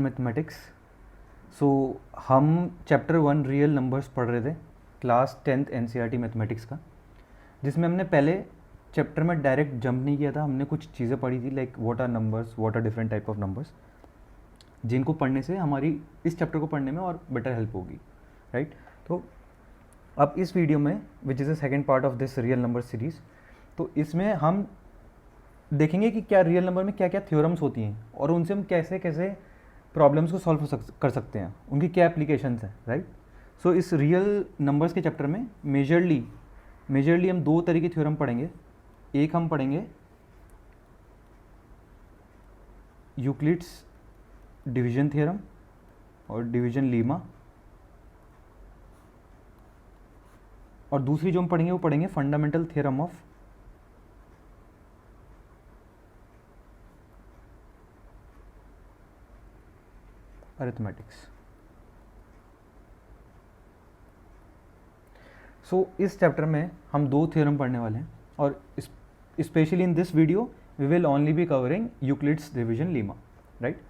Mathematics. सो हम chapter 1 real numbers पढ़ रहे थे क्लास 10th एनसीईआरटी मैथमेटिक्स का, जिसमें हमने पहले चैप्टर में डायरेक्ट जंप नहीं किया था। हमने कुछ चीज़ें पढ़ी थी like what are numbers, what are different type of numbers, जिनको पढ़ने से हमारी इस चैप्टर को पढ़ने में और बेटर हेल्प होगी, राइट। तो अब इस वीडियो में which is the second part of this real number series, तो इसमें हम देखेंगे कि क्या रियल नंबर में क्या क्या थ्योरम्स होती हैं और उनसे हम कैसे कैसे प्रॉब्लम्स को सॉल्व कर सकते हैं, उनकी क्या एप्लीकेशंस हैं, राइट। सो इस रियल नंबर्स के चैप्टर में मेजरली हम दो तरह की थ्योरम पढ़ेंगे। एक हम पढ़ेंगे यूक्लिड्स डिवीजन थ्योरम और डिवीजन लीमा, और दूसरी जो हम पढ़ेंगे वो पढ़ेंगे fundamental theorem of arithmetics. So इस चैप्टर में हम दो थ्योरम पढ़ने वाले हैं और specially in this video we will only be covering Euclid's division lemma, right.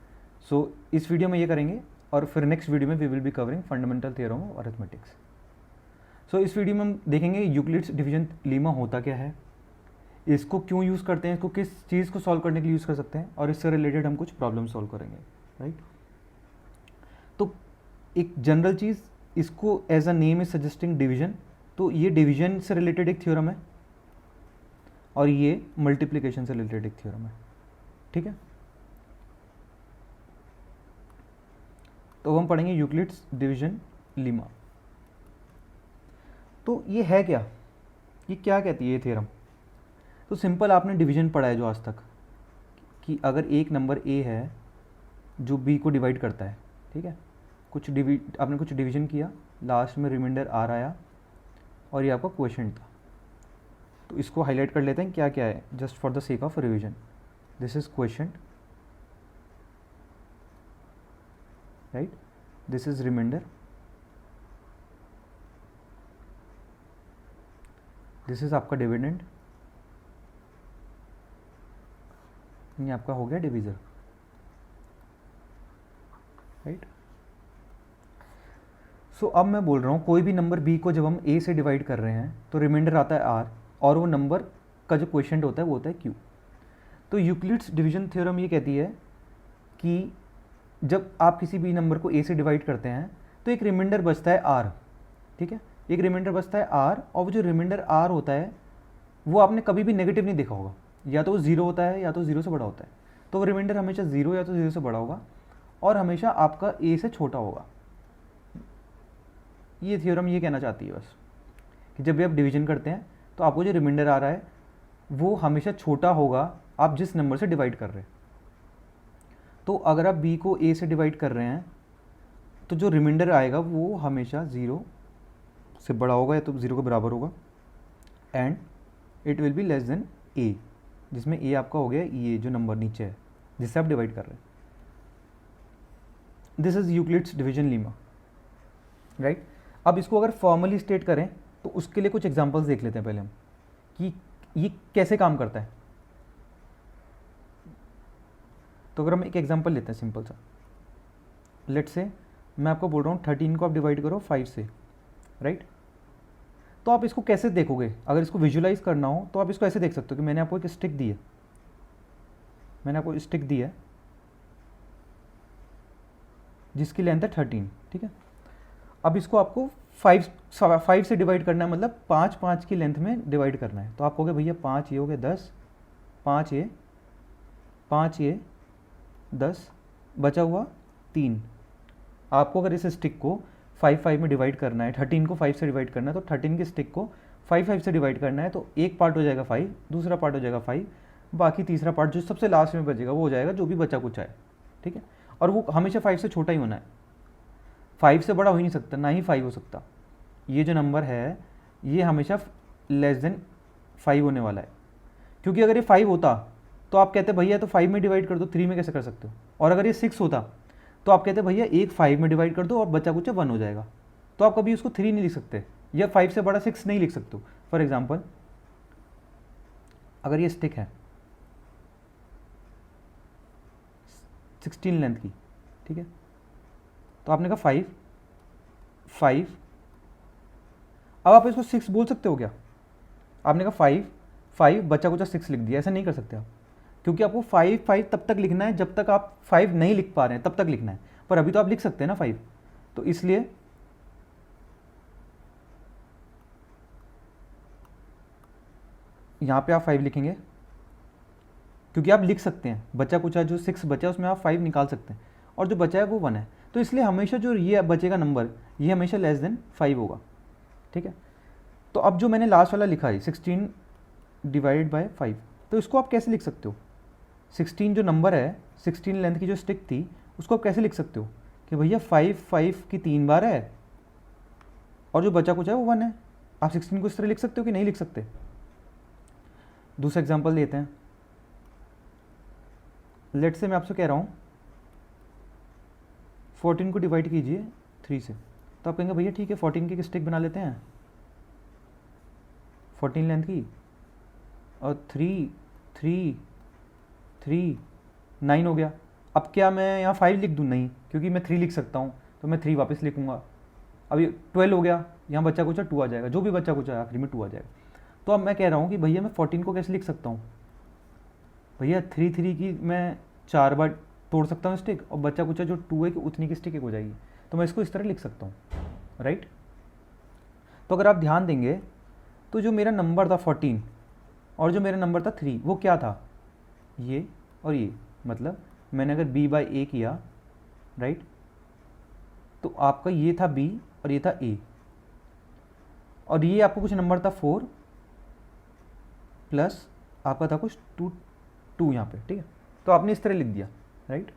So इस वीडियो में ये करेंगे और फिर नेक्स्ट वीडियो में we will be covering fundamental theorem of arithmetics. So इस वीडियो में हम देखेंगे यूक्लिड्स डिवीजन लीमा होता क्या है, इसको क्यों यूज़ करते हैं, इसको किस चीज़ को सॉल्व करने के लिए यूज़ कर सकते हैं, और इससे रिलेटेड हम कुछ प्रॉब्लम सॉल्व करेंगे, राइट। तो एक जनरल चीज़, इसको as a name is suggesting division, तो ये डिवीजन से रिलेटेड एक थ्योरम है और ये मल्टीप्लिकेशन से रिलेटेड एक थ्योरम है, ठीक है। तो हम पढ़ेंगे यूक्लिड्स डिवीजन लीमा। तो ये है क्या, ये क्या कहती है ये थ्योरम। तो सिंपल आपने डिवीजन पढ़ा है जो आज तक, कि अगर एक नंबर ए है जो बी को डिवाइड करता है, ठीक है, आपने कुछ डिवीजन किया, लास्ट में रिमाइंडर आर आया और ये आपका क्वेश्चन था। तो इसको हाईलाइट कर लेते हैं क्या क्या है, just for the sake of revision. This is question, right, this is remainder, this is आपका डिविडेंड, ये आपका हो गया डिवीजर, राइट। सो अब मैं बोल रहा हूँ कोई भी नंबर बी को जब हम ए से डिवाइड कर रहे हैं तो रिमाइंडर आता है आर, और वो नंबर का जो क्वेश्चन होता है वो होता है क्यू। तो यूक्लिड्स डिवीजन थ्योरम ये कहती है कि जब आप किसी भी नंबर को ए से डिवाइड करते हैं तो एक रिमाइंडर बचता है आर, ठीक है, एक रिमाइंडर बचता है आर, और वो जो रिमाइंडर आर होता है वो आपने कभी भी नेगेटिव नहीं देखा होगा, या तो वो ज़ीरो होता है या तो ज़ीरो से बड़ा होता है। तो वो रिमाइंडर हमेशा ज़ीरो या तो ज़ीरो से बड़ा होगा और हमेशा आपका ए से छोटा होगा। ये थ्योरम ये कहना चाहती है बस कि जब भी आप डिवीजन करते हैं तो आपको जो रिमाइंडर आ रहा है वो हमेशा छोटा होगा आप जिस नंबर से डिवाइड कर रहे हैं। तो अगर आप बी को ए से डिवाइड कर रहे हैं तो जो रिमाइंडर आएगा वो हमेशा ज़ीरो से बड़ा होगा या तो ज़ीरो के बराबर होगा, and it will be less than A, जिसमें ए आपका हो गया ये जो नंबर नीचे है जिससे आप डिवाइड कर रहे हैं। This is Euclid's division lemma, right. अब इसको अगर फॉर्मली स्टेट करें तो उसके लिए कुछ एग्जांपल्स देख लेते हैं पहले हम कि ये कैसे काम करता है। तो अगर हम एक एग्जांपल लेते हैं सिंपल सा, लेट्स से मैं आपको बोल रहा हूँ 13 को आप डिवाइड करो 5 से, राइट। तो आप इसको कैसे देखोगे, अगर इसको विजुलाइज करना हो तो आप इसको ऐसे देख सकते हो कि मैंने आपको एक स्टिक दी है, जिसकी लेंथ है 13, ठीक है। अब इसको आपको 5 से डिवाइड करना है, मतलब 5 की लेंथ में डिवाइड करना है। तो आप कहोगे भैया 5 ये हो गया 10, 5 ये 10, बचा हुआ 3। आपको अगर इस स्टिक को 5 में डिवाइड करना है, 13 को 5 से डिवाइड करना है, तो 13 के स्टिक को 5 से डिवाइड करना है, तो एक पार्ट हो जाएगा 5, दूसरा पार्ट हो जाएगा 5, बाकी तीसरा पार्ट जो सबसे लास्ट में बचेगा वो हो जाएगा जो भी बचा कुछ है, ठीक है। और वो हमेशा 5 से छोटा ही होना है, 5 से बड़ा हो ही नहीं सकता, ना ही 5 हो सकता। ये जो नंबर है ये हमेशा लेस देन 5 होने वाला है, क्योंकि अगर ये 5 होता तो आप कहते भैया तो 5 में डिवाइड कर दो, 3 में कैसे कर सकते हो। और अगर ये 6 होता तो आप कहते भैया एक 5 में डिवाइड कर दो और बचा कुछ 1 हो जाएगा। तो आप कभी उसको 3 नहीं लिख सकते या 5 से बड़ा 6 नहीं लिख सकते। फॉर एग्जाम्पल अगर ये स्टिक है 16 लेंथ की, ठीक है। तो आपने कहा 5 5, अब आप इसको 6 बोल सकते हो क्या? आपने कहा 5 5 बचा कुचा 6 लिख दिया, ऐसा नहीं कर सकते आप, क्योंकि आपको 5 5 तब तक लिखना है जब तक आप 5 नहीं लिख पा रहे हैं, तब तक लिखना है, पर अभी तो आप लिख सकते हैं ना 5, तो इसलिए यहाँ पे आप 5 लिखेंगे, क्योंकि आप लिख सकते हैं, बचा कुचा जो 6 बचा है उसमें आप 5 निकाल सकते हैं, और जो बचा है वो 1 है, तो इसलिए हमेशा जो ये बचेगा नंबर, ये हमेशा लेस देन 5 होगा, ठीक है। तो अब जो मैंने लास्ट वाला लिखा है 16 डिवाइडेड बाय 5, तो इसको आप कैसे लिख सकते हो? 16 जो नंबर है, 16 लेंथ की जो स्टिक थी, उसको आप कैसे लिख सकते हो कि भैया 5 5 की 3 बार है और जो बचा कुछ है वो 1 है। आप 16 को इस तरह लिख सकते हो कि नहीं लिख सकते? दूसरा एग्जांपल लेते हैं। लेट से मैं आपसे कह रहा हूँ 14 को डिवाइड कीजिए 3 से, तो आप कहेंगे भैया ठीक है 14 की एक स्टिक बना लेते हैं 14 लेंथ की, और 3 3 3 9 हो गया। अब क्या मैं यहाँ 5 लिख दूँ? नहीं, क्योंकि मैं 3 लिख सकता हूँ, तो मैं 3 वापस लिखूँगा। अभी 12 हो गया, यहाँ बच्चा कुछ 2 आ जाएगा, जो भी बच्चा कुछ आखिरी में 2 आ जाएगा। तो अब मैं कह रहा हूँ कि भैया मैं 14 को कैसे लिख सकता हूँ? भैया 3 3 की मैं 4 बार तोड़ सकता हूँ स्टिक, और बच्चा कुछ जो 2 है कि उतनी की स्टिक एक हो जाएगी, तो मैं इसको इस तरह लिख सकता हूँ, राइट। तो अगर आप ध्यान देंगे तो जो मेरा नंबर था 14 और जो मेरा नंबर था 3, वो क्या था? ये और ये, मतलब मैंने अगर b बाई ए किया, राइट, तो आपका ये था b और ये था a, और ये आपको कुछ नंबर था 4 प्लस आपका था कुछ 2 यहाँ पे, ठीक है। तो आपने इस तरह लिख दिया, राइट।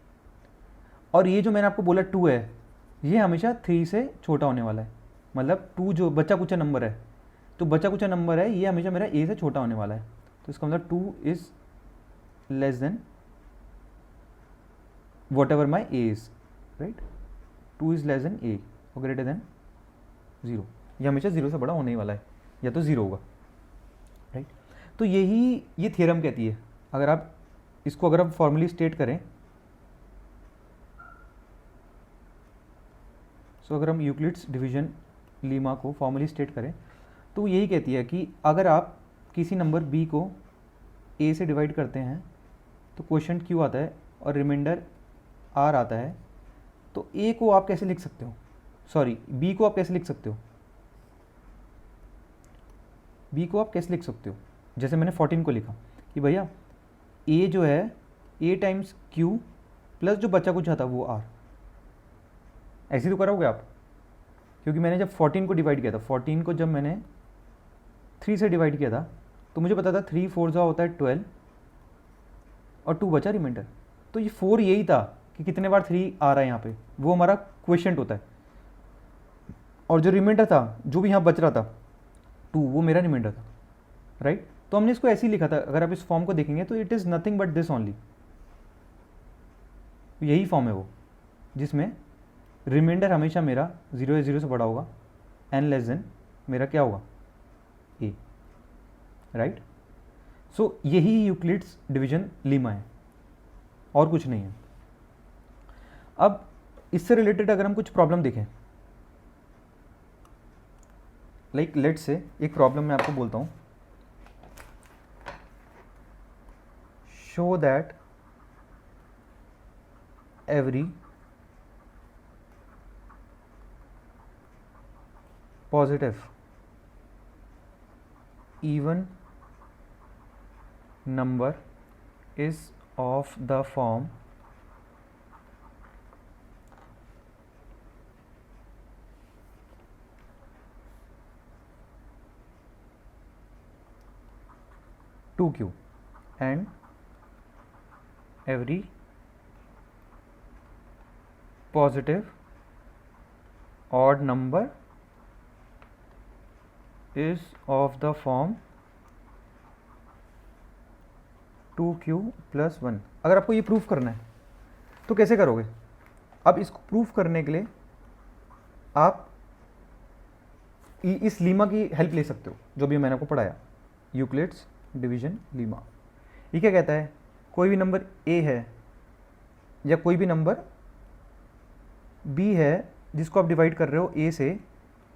और ये जो मैंने आपको बोला 2 है, ये हमेशा 3 से छोटा होने वाला है, मतलब 2 जो बचा कुचा नंबर है, तो बचा कुचा नंबर है ये हमेशा मेरा a से छोटा होने वाला है, तो इसका मतलब 2 is less than what ever my a is, right. 2 is less than a और ग्रेटर देन 0, ये हमेशा 0 से बड़ा होने ही वाला है, या तो 0 होगा, राइट। तो यही ये थ्योरम कहती है। अगर आप इसको अगर आप फॉर्मली स्टेट करें, सो अगर हम यूक्लिड्स डिवीजन लीमा को फॉर्मली स्टेट करें तो यही कहती है कि अगर आप किसी नंबर b को a से डिवाइड करते हैं तो क्वोशंट q आता है और रिमाइंडर r आता है, तो a को आप कैसे लिख सकते हो, सॉरी b को आप कैसे लिख सकते हो? b को आप कैसे लिख सकते हो? जैसे मैंने 14 को लिखा कि भैया a जो है a टाइम्स q प्लस जो बचा कुछ आता वो r, ऐसे तो करोगे आप, क्योंकि मैंने जब 14 को डिवाइड किया था, 14 को जब मैंने 3 से डिवाइड किया था तो मुझे पता था 3 4 जा होता है 12 और 2 बचा रिमाइंडर, तो ये 4 यही था कि कितने बार 3 आ रहा है यहाँ पे, वो हमारा क्वेश्चन होता है, और जो रिमाइंडर था जो भी यहाँ बच रहा था 2, वो मेरा रिमाइंडर था, राइट। तो हमने इसको ऐसे ही लिखा था। अगर आप इस फॉर्म को देखेंगे तो it is nothing but this only, यही फॉर्म है वो जिसमें रिमाइंडर हमेशा मेरा 0 या 0 से बड़ा होगा, n लेस देन मेरा क्या होगा a, राइट। सो यही यूक्लिड्स डिवीजन लीमा है और कुछ नहीं है। अब इससे रिलेटेड अगर हम कुछ प्रॉब्लम देखें, लाइक लेट से एक प्रॉब्लम मैं आपको बोलता हूँ, show that every positive even number is of the form 2q and every positive odd number is of the form 2q plus 1। अगर आपको ये प्रूफ करना है तो कैसे करोगे? अब इसको प्रूफ करने के लिए आप इस लीमा की हेल्प ले सकते हो, जो भी मैंने आपको पढ़ाया, यूक्लिड्स डिवीजन लीमा। ये क्या कहता है? कोई भी नंबर a है या कोई भी नंबर बी है जिसको आप डिवाइड कर रहे हो ए से,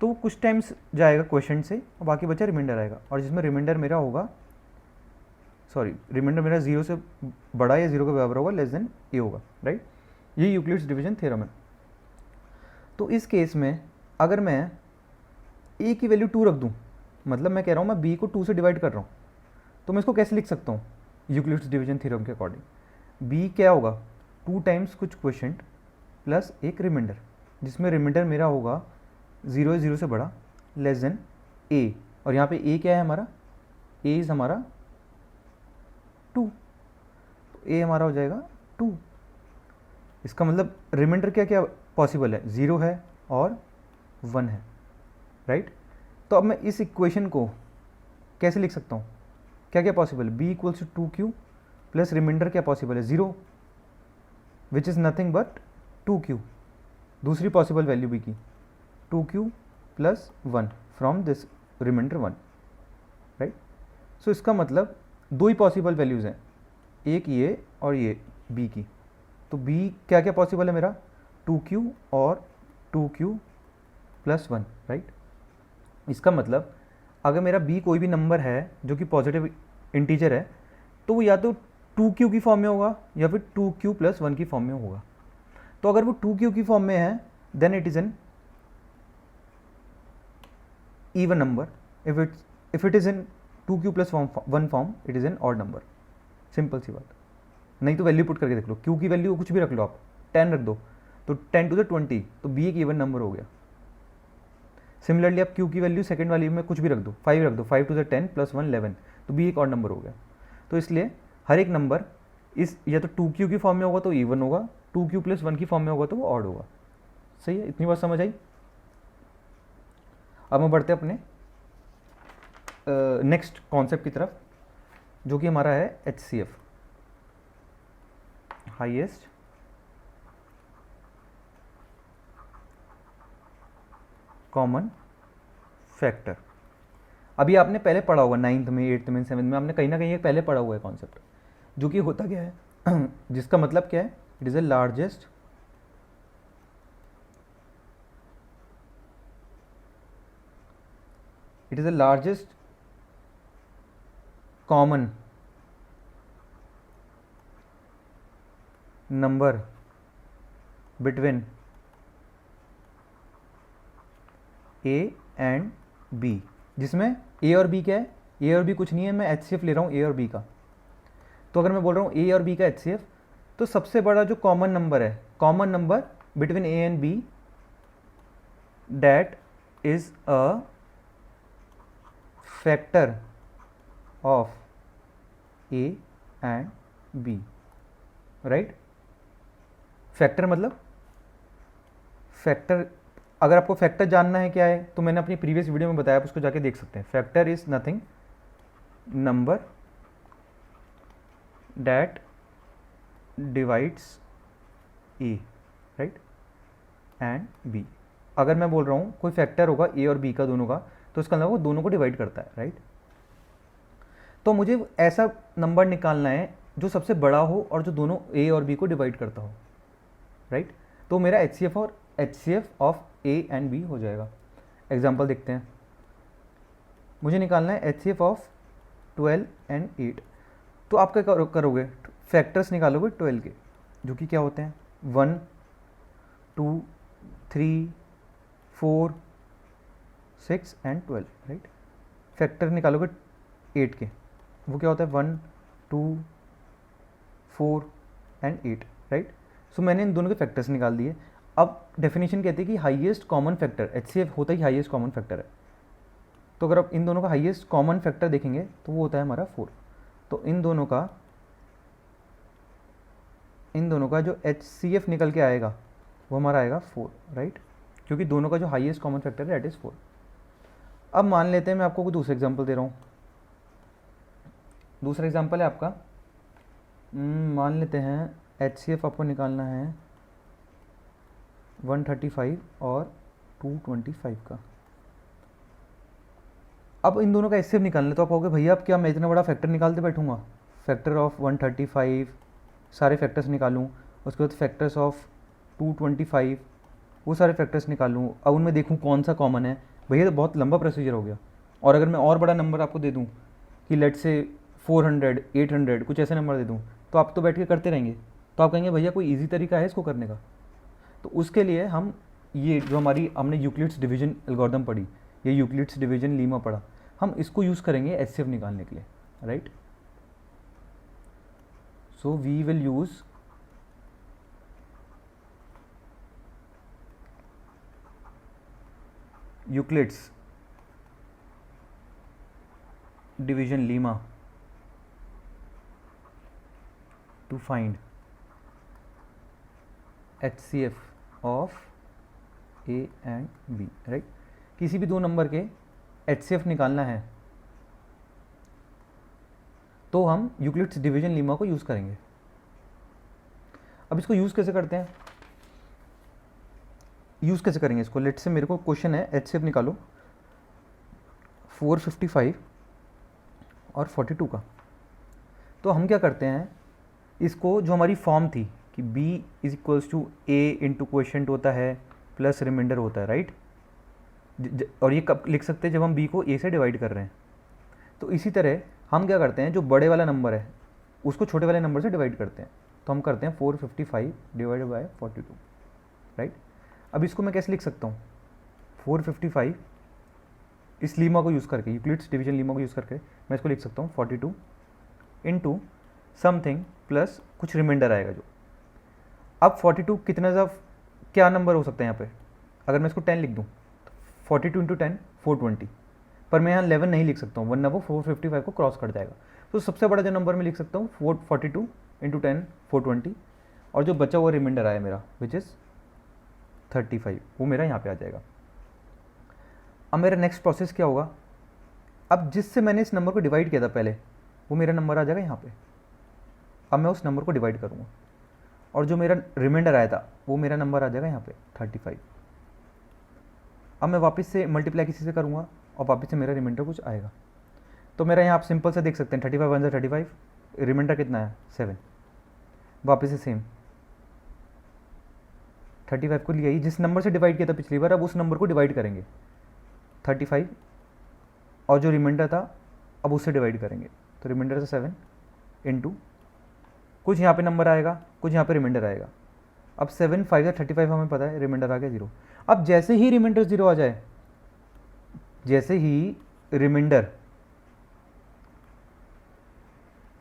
तो कुछ टाइम्स जाएगा क्वेश्चन से और बाकी बचा रिमाइंडर आएगा, और जिसमें रिमाइंडर मेरा होगा, सॉरी रिमाइंडर मेरा 0 से बड़ा या 0 के बराबर होगा, लेस देन ए होगा, राइट। ये यूक्लिड्स डिवीजन थ्योरम है। तो इस केस में अगर मैं ए की वैल्यू 2 रख दूँ, मतलब मैं कह रहा हूँ मैं बी को 2 से डिवाइड कर रहा हूँ, तो मैं इसको कैसे लिख सकता हूँ यूक्लिड्स डिवीजन थ्योरम के अकॉर्डिंग? बी क्या होगा, 2 टाइम्स कुछ क्वोशिएंट प्लस एक रिमाइंडर, जिसमें रिमाइंडर मेरा होगा 0 है 0 से बड़ा, लेस देन ए, और यहाँ पे ए क्या है हमारा, ए इज़ हमारा 2, तो ए हमारा हो जाएगा 2। इसका मतलब रिमाइंडर क्या क्या पॉसिबल है, 0 है और 1 है, राइट। तो अब मैं इस इक्वेशन को कैसे लिख सकता हूँ, क्या क्या पॉसिबल है, b equals to 2q plus remainder क्या पॉसिबल है, 0, विच इज़ नथिंग बट 2q। दूसरी पॉसिबल वैल्यू b की 2q plus 1 from this remainder 1, right. So इसका मतलब दो ही पॉसिबल वैल्यूज़ हैं, एक ये और ये b की। तो b क्या क्या पॉसिबल है मेरा, 2q और 2q प्लस 1, राइट। इसका मतलब अगर मेरा b कोई भी नंबर है जो कि पॉजिटिव इंटीजर है, तो वो या तो 2q की फॉर्म में होगा या फिर 2q प्लस 1 की फॉर्म में होगा। तो अगर वो 2q की फॉर्म में है then it is an even number, if it is in 2q plus 1 form it is an odd number, simple सी बात। नहीं तो वैल्यू पुट करके देख लो, q की वैल्यू कुछ भी रख लो, आप 10 रख दो तो 10 to the 20, तो b एक इवन नंबर हो गया। सिमिलरली आप q की वैल्यू सेकंड वाली में कुछ भी रख दो, 5 रख दो, 5 to the 10 प्लस 1 11, तो b एक और नंबर हो गया। तो इसलिए हर एक नंबर इस या तो 2q की फॉर्म में होगा तो इवन होगा, 2q प्लस 1 की फॉर्म में होगा तो वो ऑड होगा। सही है, इतनी बात समझ आई। अब हम बढ़ते हैं अपने नेक्स्ट कॉन्सेप्ट की तरफ, जो कि हमारा है HCF, हाईएस्ट कॉमन फैक्टर। अभी आपने पहले पढ़ा होगा 9th में, 8th में, 7th में, आपने कहीं ना कहीं पहले पढ़ा हुआ है कॉन्सेप्ट, जो कि होता क्या है जिसका मतलब क्या है, it is the largest common number between A and B, जिसमें A और B क्या है, A और B कुछ नहीं है, मैं HCF ले रहा हूँ A और B का। तो अगर मैं बोल रहा हूँ A और B का HCF, तो सबसे बड़ा जो कॉमन नंबर है, common number between A and B, that is a factor of A and B, right. Factor मतलब फैक्टर, अगर आपको फैक्टर जानना है क्या है, तो मैंने अपनी प्रीवियस वीडियो में बताया, आप उसको जाके देख सकते हैं। Factor is nothing number that divides A, right, and B। अगर मैं बोल रहा हूँ कोई फैक्टर होगा A और B का दोनों का, तो इसका मतलब वो दोनों को डिवाइड करता है, राइट। तो मुझे ऐसा नंबर निकालना है जो सबसे बड़ा हो और जो दोनों A और B को डिवाइड करता हो, राइट। तो मेरा HCF of A and B हो जाएगा। एग्जाम्पल देखते हैं, मुझे निकालना है HCF ऑफ 12 एंड 8। तो आप क्या करोगे, फैक्टर्स निकालोगे 12 के, जो कि क्या होते हैं 1 2 3 4 6 एंड 12, राइट। फैक्टर निकालोगे 8 के, वो क्या होता है 1 2 4 एंड 8, राइट। सो मैंने इन दोनों के फैक्टर्स निकाल दिए। अब डेफिनेशन कहती है कि हाईएस्ट कॉमन फैक्टर, HCF होता ही हाईएस्ट कॉमन फैक्टर है। तो अगर आप इन दोनों का हाईएस्ट कॉमन फैक्टर देखेंगे तो वो होता है हमारा 4। तो इन दोनों का जो HCF निकल के आएगा वो हमारा आएगा 4, राइट, क्योंकि दोनों का जो हाईएस्ट कॉमन फैक्टर है दैट इज़ 4। अब मान लेते हैं, मैं आपको कोई दूसरा एग्जाम्पल दे रहा हूँ। दूसरा एग्जाम्पल है आपका, मान लेते हैं HCF आपको निकालना है 135 और 225 का। अब इन दोनों का HCF निकालना है, तो आप कहोगे भैया अब क्या मैं इतना बड़ा फैक्टर निकालते बैठूंगा, फैक्टर ऑफ 135 सारे फैक्टर्स निकालूं, उसके बाद फैक्टर्स ऑफ 225, वो सारे फैक्टर्स निकालूँ, अब उनमें देखूँ कौन सा कॉमन है। भैया तो बहुत लंबा प्रोसीजर हो गया। और अगर मैं और बड़ा नंबर आपको दे दूँ कि लेट से 400, 800 कुछ ऐसे नंबर दे दूँ, तो आप तो बैठ के करते रहेंगे। तो आप कहेंगे भैया कोई ईजी तरीका है इसको करने का। तो उसके लिए हम ये जो हमारी हमने यूक्लिड्स डिवीजन एल्गोरिथम पढ़ी, ये यूक्लिड्स डिवीजन लीमा पढ़ा, हम इसको यूज़ करेंगे एचसीएफ निकालने के लिए, right. So we will use Euclid's division lemma to find HCF of A and B, right. किसी भी दो नंबर के HCF निकालना है तो हम यूक्लिड्स डिवीजन लीमा को यूज़ करेंगे। अब इसको यूज़ कैसे करते हैं, यूज़ कैसे करेंगे इसको। लेट से मेरे को क्वेश्चन है HCF निकालो 455 और 42 का। तो हम क्या करते हैं, इसको जो हमारी फॉर्म थी कि b is equals to A into question होता है प्लस रिमाइंडर होता है, राइट। और ये कब लिख सकते हैं, जब हम b को a से डिवाइड कर रहे हैं। तो इसी तरह हम क्या करते हैं, जो बड़े वाला नंबर है उसको छोटे वाले नंबर से डिवाइड करते हैं। तो हम करते हैं 455 डिवाइडेड बाय 42, राइट। अब इसको मैं कैसे लिख सकता हूँ, 455 इस लीमा को यूज़ करके, यूक्लिड्स डिवीजन लीमा को यूज़ करके मैं इसको लिख सकता हूँ 42 इंटू समथिंग प्लस कुछ रिमाइंडर आएगा जो। अब 42 कितना सा क्या नंबर हो सकता है यहाँ पे, अगर मैं इसको 10 लिख दूँ, 42 इंटू 10 420, पर मैं यहाँ 11 नहीं लिख सकता हूँ वरना वो 455 को क्रॉस कर जाएगा। तो सबसे बड़ा जो नंबर मैं लिख सकता हूँ 42 इंटू 10 420, और जो बचा हुआ रिमाइंडर आया मेरा विच इज़ 35, वो मेरा यहाँ पे आ जाएगा। अब मेरा नेक्स्ट प्रोसेस क्या होगा, अब जिससे मैंने इस नंबर को डिवाइड किया था पहले, वो मेरा नंबर आ जाएगा यहाँ पे। अब मैं उस नंबर को डिवाइड करूँगा और जो मेरा रिमाइंडर आया था वो मेरा नंबर आ जाएगा यहाँ पे 35। अब मैं वापस से मल्टीप्लाई किसी से करूँगा और वापस से मेरा रिमाइंडर कुछ आएगा। तो मेरा यहाँ आप सिंपल से देख सकते हैं 35 1 से 35, रिमाइंडर कितना है 7। वापस से सेम 35 को लिया ही जिस नंबर से डिवाइड किया था पिछली बार, अब उस नंबर को डिवाइड करेंगे 35, और जो रिमाइंडर था अब उससे डिवाइड करेंगे। तो रिमाइंडर से 7 इंटू कुछ यहाँ पे नंबर आएगा, कुछ यहाँ पे रिमाइंडर आएगा। अब 7 5 या 35 हमें पता है, रिमाइंडर आ गया 0। अब जैसे ही रिमाइंडर 0 आ जाए, जैसे ही रिमाइंडर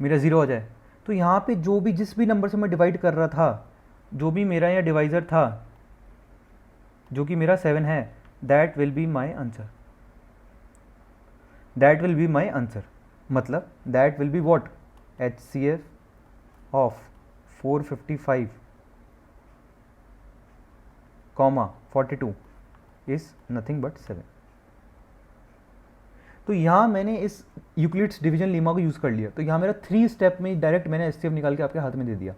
मेरा 0 आ जाए, तो यहाँ पे जो भी जिस भी नंबर से मैं डिवाइड कर रहा था, जो भी मेरा यहाँ डिवाइज़र था, जो कि मेरा 7 है, that will be my answer, that will be my answer. मतलब that will be what, HCF of 455, 42 is nothing but 7। तो यहाँ मैंने इस यूक्लिड्स डिवीजन लीमा को यूज़ कर लिया। तो यहाँ मेरा 3 स्टेप में डायरेक्ट मैंने HCF निकाल के आपके हाथ में दे दिया,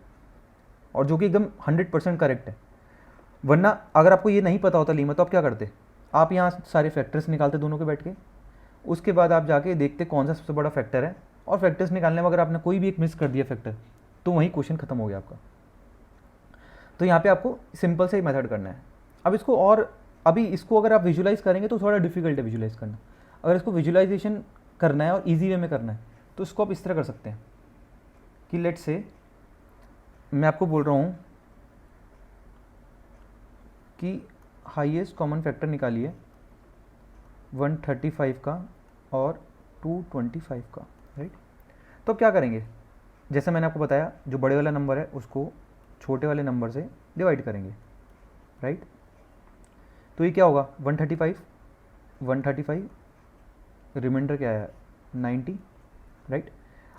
और जो कि एकदम 100% करेक्ट है। वरना अगर आपको ये नहीं पता होता लीमा, तो आप क्या करते, आप यहाँ सारे फैक्टर्स निकालते दोनों के बैठ के, उसके बाद आप जाके देखते कौन सा सबसे बड़ा फैक्टर है, और फैक्टर्स निकालने में अगर आपने कोई भी एक मिस कर दिया फैक्टर, तो वहीं क्वेश्चन खत्म हो गया आपका। तो यहाँ पे आपको सिंपल से ही मेथड करना है। अब इसको और अभी इसको अगर आप विजुलाइज करेंगे तो थोड़ा डिफिकल्ट है विजुलाइज करना। अगर इसको विजुलाइजेशन करना है और इजी वे में करना है, तो इसको आप इस तरह कर सकते हैं कि लेट से मैं आपको बोल रहा हूँ कि हाईएस्ट कॉमन फैक्टर निकालिए 135 का और 225 का, राइट। तो अब क्या करेंगे, जैसे मैंने आपको बताया, जो बड़े वाला नंबर है उसको छोटे वाले नंबर से डिवाइड करेंगे, राइट। तो ये क्या होगा 135 रिमाइंडर क्या आया 90, राइट।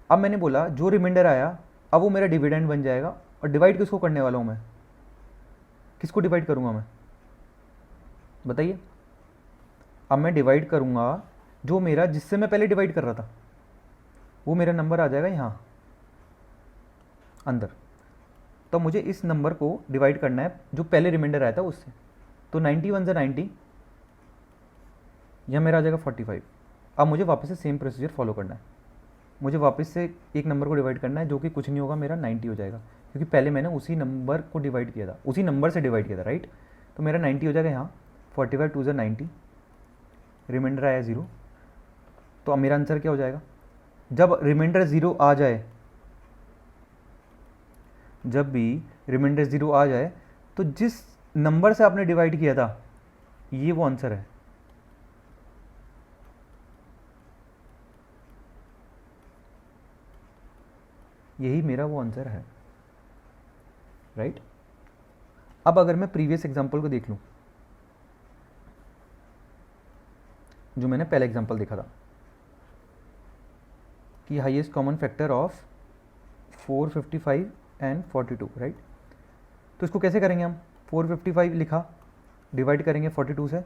अब मैंने बोला जो रिमाइंडर आया अब वो मेरा डिविडेंड बन जाएगा, और डिवाइड किसको करने वाला हूँ मैं, किसको डिवाइड करूँगा मैं, बताइए। अब मैं डिवाइड करूँगा जो मेरा जिससे मैं पहले डिवाइड कर रहा था, वो मेरा नंबर आ जाएगा यहाँ अंदर। तो मुझे इस नंबर को डिवाइड करना है जो पहले रिमाइंडर आया था उससे। तो 90 1 से 90, यह मेरा आ जाएगा 45। अब मुझे वापस से सेम प्रोसीजर फॉलो करना है, मुझे वापस से एक नंबर को डिवाइड करना है जो कि कुछ नहीं होगा, मेरा 90 हो जाएगा, क्योंकि पहले मैंने उसी नंबर को डिवाइड किया था, उसी नंबर से डिवाइड किया था, राइट। तो मेरा 90 हो जाएगा यहाँ, 45 2 90, रिमाइंडर आया 0। तो अब मेरा आंसर क्या हो जाएगा, जब रिमाइंडर 0 आ जाए, जब भी रिमाइंडर 0 आ जाए तो जिस नंबर से आपने डिवाइड किया था ये वो आंसर है। यही मेरा वो आंसर है, राइट। अब अगर मैं प्रीवियस एग्जांपल को देख लूं, जो मैंने पहला एग्जांपल देखा था कि highest common factor of 455 and 42, right. तो इसको कैसे करेंगे हम, 455 लिखा, डिवाइड करेंगे 42 से,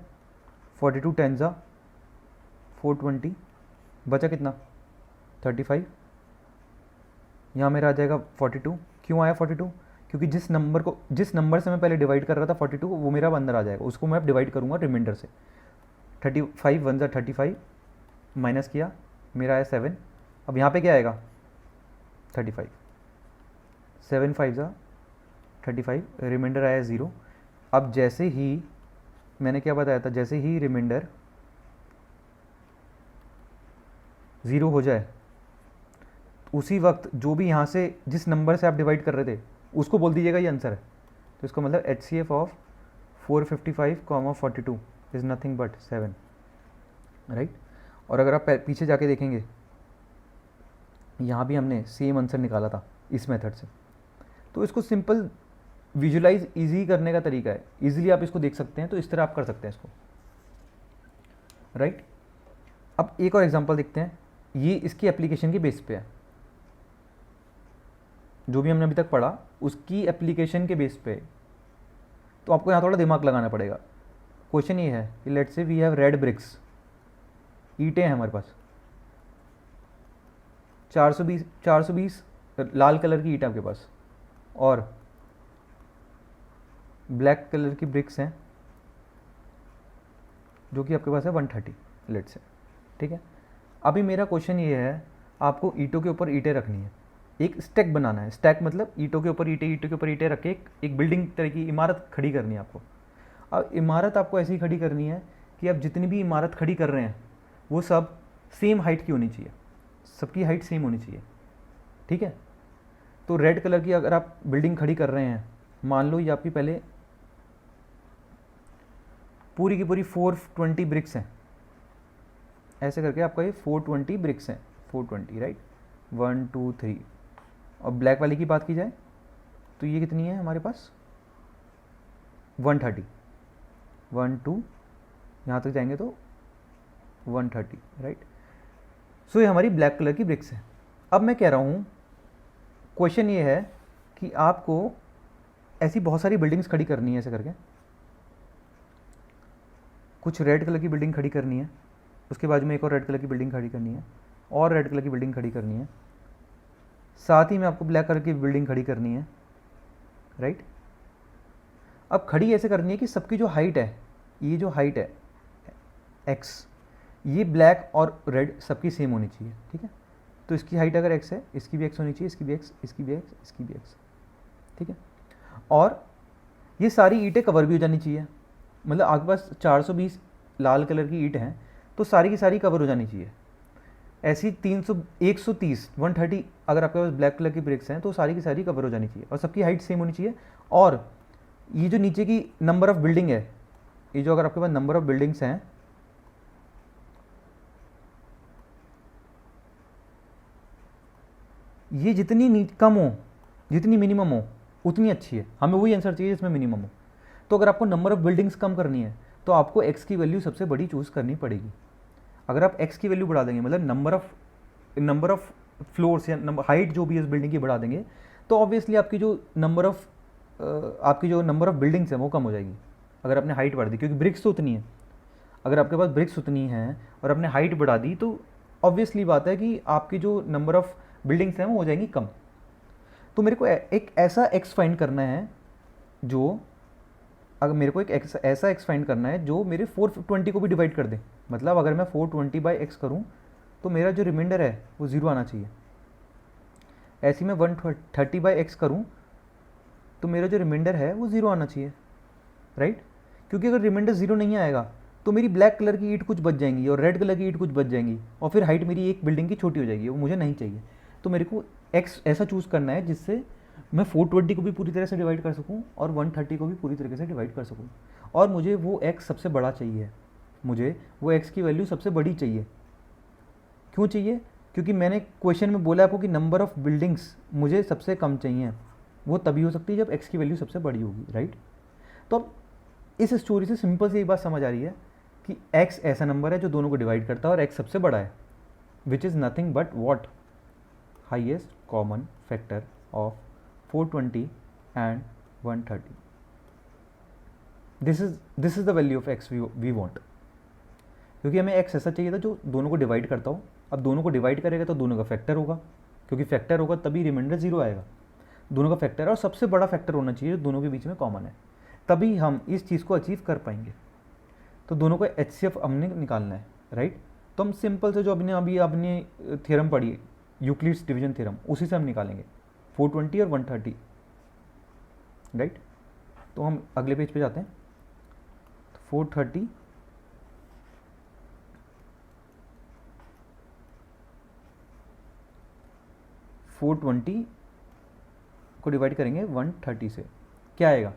42 10 जा 420, बचा कितना 35, यहाँ मेरा आ जाएगा 42। क्यों आया 42, क्योंकि जिस नंबर से मैं पहले डिवाइड कर रहा था 42 वो मेरा अंदर आ जाएगा, उसको मैं अब डिवाइड करूँगा रिमाइंडर से। 35 1 जा 35, माइनस किया, मेरा आया 7। अब यहाँ पे क्या आएगा 35, 7 5 जा 35, रिमाइंडर आया 0। अब जैसे ही मैंने क्या बताया था, जैसे ही रिमाइंडर 0 हो जाए उसी वक्त जो भी यहाँ से जिस नंबर से आप डिवाइड कर रहे थे उसको बोल दीजिएगा ये आंसर है। तो इसका मतलब HCF of 455, 42 is nothing but 7, right. और अगर आप पीछे जाके देखेंगे, यहाँ भी हमने सेम आंसर निकाला था इस मेथड से। तो इसको सिंपल विजुलाइज इजी करने का तरीका है, इजीली आप इसको देख सकते हैं, तो इस तरह आप कर सकते हैं इसको, राइट। अब एक और एग्जांपल देखते हैं, ये इसकी एप्लीकेशन के बेस पे है, जो भी हमने अभी तक पढ़ा उसकी एप्लीकेशन के बेस पे। तो आपको यहाँ थोड़ा दिमाग लगाना पड़ेगा। क्वेश्चन ये है कि let's say we have red bricks, ईंटें हैं हमारे पास 420 लाल कलर की ईंट आपके पास, और ब्लैक कलर की ब्रिक्स हैं जो कि आपके पास है 130 लेट्स से, ठीक है। अभी मेरा क्वेश्चन ये है, आपको ईंटों के ऊपर ईंटें रखनी है, एक स्टैक बनाना है। स्टैक मतलब ईंटों के ऊपर ईंटें, ईंटों के ऊपर ईंटें रख के एक बिल्डिंग तरह की इमारत खड़ी करनी है आपको। अब इमारत आपको ऐसी खड़ी करनी है कि आप जितनी भी इमारत खड़ी कर रहे हैं वो सब सेम हाइट की होनी चाहिए, सबकी हाइट सेम होनी चाहिए, ठीक है। तो रेड कलर की अगर आप बिल्डिंग खड़ी कर रहे हैं, मान लो ये आपकी पहले पूरी की पूरी 420 ब्रिक्स हैं, ऐसे करके आपका ये 420 ब्रिक्स हैं, 420, राइट, 1 2 3। और ब्लैक वाली की बात की जाए तो ये कितनी है हमारे पास 130, 1 2 यहाँ तक जाएंगे तो 130, राइट। सो ये हमारी ब्लैक कलर की ब्रिक्स है। अब मैं कह रहा हूँ, क्वेश्चन ये है कि आपको ऐसी बहुत सारी बिल्डिंग्स खड़ी करनी है, ऐसे करके कुछ रेड कलर की बिल्डिंग खड़ी करनी है, उसके बाजू में एक और रेड कलर की बिल्डिंग खड़ी करनी है, और रेड कलर की बिल्डिंग खड़ी करनी है, साथ ही में आपको ब्लैक कलर की बिल्डिंग खड़ी करनी है, राइट। अब खड़ी ऐसे करनी है कि सबकी जो हाइट है, ये जो हाइट है x, ये ब्लैक और रेड सबकी सेम होनी चाहिए, ठीक है। तो इसकी हाइट अगर x है, इसकी भी x होनी चाहिए, इसकी भी x, इसकी भी x, इसकी भी x, ठीक है। और ये सारी ईंटें कवर भी हो जानी चाहिए, मतलब आपके पास 420 लाल कलर की ईंट हैं तो सारी की सारी कवर हो जानी चाहिए। ऐसी 130 130 अगर आपके पास ब्लैक कलर की ब्रिक्स हैं तो सारी की सारी कवर हो जानी चाहिए, और सबकी हाइट सेम होनी चाहिए। और ये जो नीचे की नंबर ऑफ बिल्डिंग है, ये जो अगर आपके पास नंबर ऑफ बिल्डिंग्स हैं, ये जितनी कम हो, जितनी मिनिमम हो उतनी अच्छी है। हमें वही आंसर चाहिए जिसमें मिनिमम हो। तो अगर आपको नंबर ऑफ बिल्डिंग्स कम करनी है तो आपको x की वैल्यू सबसे बड़ी चूज़ करनी पड़ेगी। अगर आप x की वैल्यू बढ़ा देंगे, मतलब नंबर ऑफ फ्लोर्स या हाइट जो भी इस बिल्डिंग की बढ़ा देंगे, तो ऑब्वियसली आपकी जो नंबर ऑफ बिल्डिंग्स हैं वो कम हो जाएगी अगर आपने हाइट बढ़ा दी, क्योंकि ब्रिक्स तो उतनी है। अगर आपके पास ब्रिक्स उतनी हैं और आपने हाइट बढ़ा दी तो ऑब्वियसली बात है कि आपकी जो नंबर ऑफ बिल्डिंग्स हैं वो हो जाएंगी कम। तो मेरे को एक ऐसा x फाइंड करना है जो, अगर मेरे को एक ऐसा x फाइंड करना है जो मेरे 420 को भी डिवाइड कर दे। मतलब अगर मैं 420/x करूँ तो मेरा जो रिमाइंडर है वो 0 आना चाहिए। ऐसी मैं 130/x करूँ तो मेरा जो रिमाइंडर है वो 0 आना चाहिए, राइट। क्योंकि अगर रिमाइंडर ज़ीरो नहीं आएगा तो मेरी ब्लैक कलर की ईंट कुछ बच जाएंगी और रेड कलर की ईंट कुछ बच जाएंगी और फिर हाइट मेरी एक बिल्डिंग की छोटी हो जाएगी, वो मुझे नहीं चाहिए। तो मेरे को एक्स ऐसा चूज़ करना है जिससे मैं 420 को भी पूरी तरह से डिवाइड कर सकूं और 130 को भी पूरी तरीके से डिवाइड कर सकूं, और मुझे वो एक्स सबसे बड़ा चाहिए, मुझे वो एक्स की वैल्यू सबसे बड़ी चाहिए। क्यों चाहिए? क्योंकि मैंने क्वेश्चन में बोला आपको कि नंबर ऑफ़ बिल्डिंग्स मुझे सबसे कम चाहिए, वो तभी हो सकती है जब एक्स की वैल्यू सबसे बड़ी होगी, राइट। तो अब इस स्टोरी से सिंपल सी एक बात समझ आ रही है कि एक्स ऐसा नंबर है जो दोनों को डिवाइड करता है और एक्स सबसे बड़ा है, which is nothing but what, highest common factor of 420 and 130। This is the value of X we want, क्योंकि हमें एक्स ऐसा चाहिए था जो दोनों को डिवाइड करता हो। अब दोनों को डिवाइड करेगा तो दोनों का फैक्टर होगा, क्योंकि फैक्टर होगा तभी रिमाइंडर ज़ीरो आएगा। दोनों का फैक्टर है और सबसे बड़ा फैक्टर होना चाहिए जो दोनों के बीच में कॉमन है, तभी हम इस चीज़ को अचीव कर पाएंगे। तो दोनों को HCF हमने निकालना है, राइट। तो हम सिंपल से जो आपने थ्योरम पढ़ी है, यूक्लिड्स डिवीजन थ्योरम, उसी से हम निकालेंगे 420 और 130, राइट। तो हम अगले पेज पे जाते हैं। 430 420 को डिवाइड करेंगे 130 से, क्या आएगा?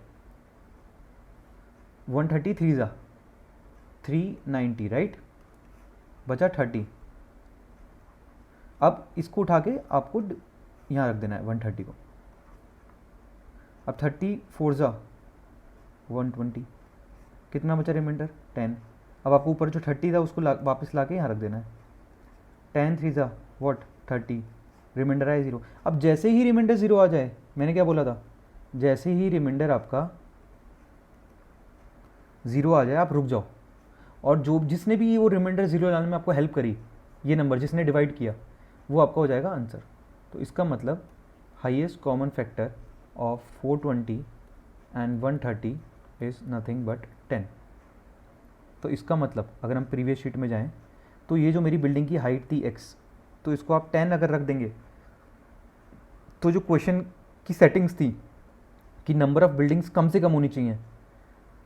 130 3 ज़ा 390, राइट, बचा 30। अब इसको उठा के आपको यहाँ रख देना है 130 को। अब 30 4 ज़ा 120, कितना बचा रिमाइंडर? 10। अब आपको ऊपर जो 30 था उसको वापस ला के यहाँ रख देना है। 10 3 ज़ा वॉट 30, रिमाइंडर आया 0। अब जैसे ही रिमाइंडर 0 आ जाए, मैंने क्या बोला था, जैसे ही रिमाइंडर आपका 0 आ जाए आप रुक जाओ, और जो जिसने भी वो रिमाइंडर 0 लाने में आपको हेल्प करी, ये नंबर जिसने डिवाइड किया, वो आपका हो जाएगा आंसर। तो इसका मतलब highest common factor of 420 and 130 is nothing but 10। तो इसका मतलब अगर हम प्रीवियस शीट में जाएं तो ये जो मेरी बिल्डिंग की हाइट थी x, तो इसको आप 10 अगर रख देंगे तो जो क्वेश्चन की सेटिंग्स थी कि नंबर ऑफ़ बिल्डिंग्स कम से कम होनी चाहिए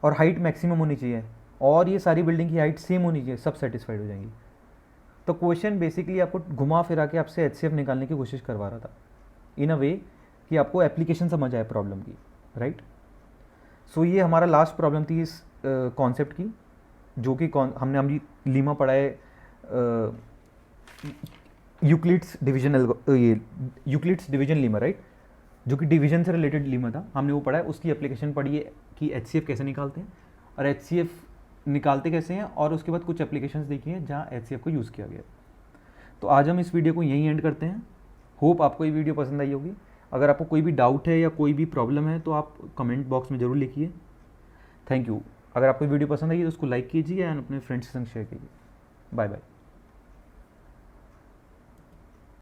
और हाइट मैक्सिमम होनी चाहिए और ये सारी बिल्डिंग की हाइट सेम होनी चाहिए, सब सेटिस्फाइड हो जाएंगी। तो क्वेश्चन बेसिकली आपको घुमा फिरा के आपसे HCF निकालने की कोशिश करवा रहा था, इन अ वे कि आपको एप्लीकेशन समझ आए प्रॉब्लम की, राइट। सो ये हमारा लास्ट प्रॉब्लम थी इस कॉन्सेप्ट की, जो कि हमने अभी लीमा पढ़ा है, यूक्लिड्स डिवीजन लीमा, राइट, जो कि डिवीजन से रिलेटेड लीमा था, हमने वो पढ़ा है। उसकी एप्लीकेशन पढ़ी है कि HCF कैसे निकालते हैं और HCF निकालते कैसे हैं, और उसके बाद कुछ एप्लीकेशंस देखी हैं जहाँ HCF को यूज़ किया गया। तो आज हम इस वीडियो को यहीं एंड करते हैं। होप आपको ये वीडियो पसंद आई होगी। अगर आपको कोई भी डाउट है या कोई भी प्रॉब्लम है तो आप कमेंट बॉक्स में ज़रूर लिखिए। Thank you. अगर आपको वीडियो पसंद आई तो उसको लाइक कीजिए एंड अपने फ्रेंड्स के संग शेयर कीजिए। Bye bye.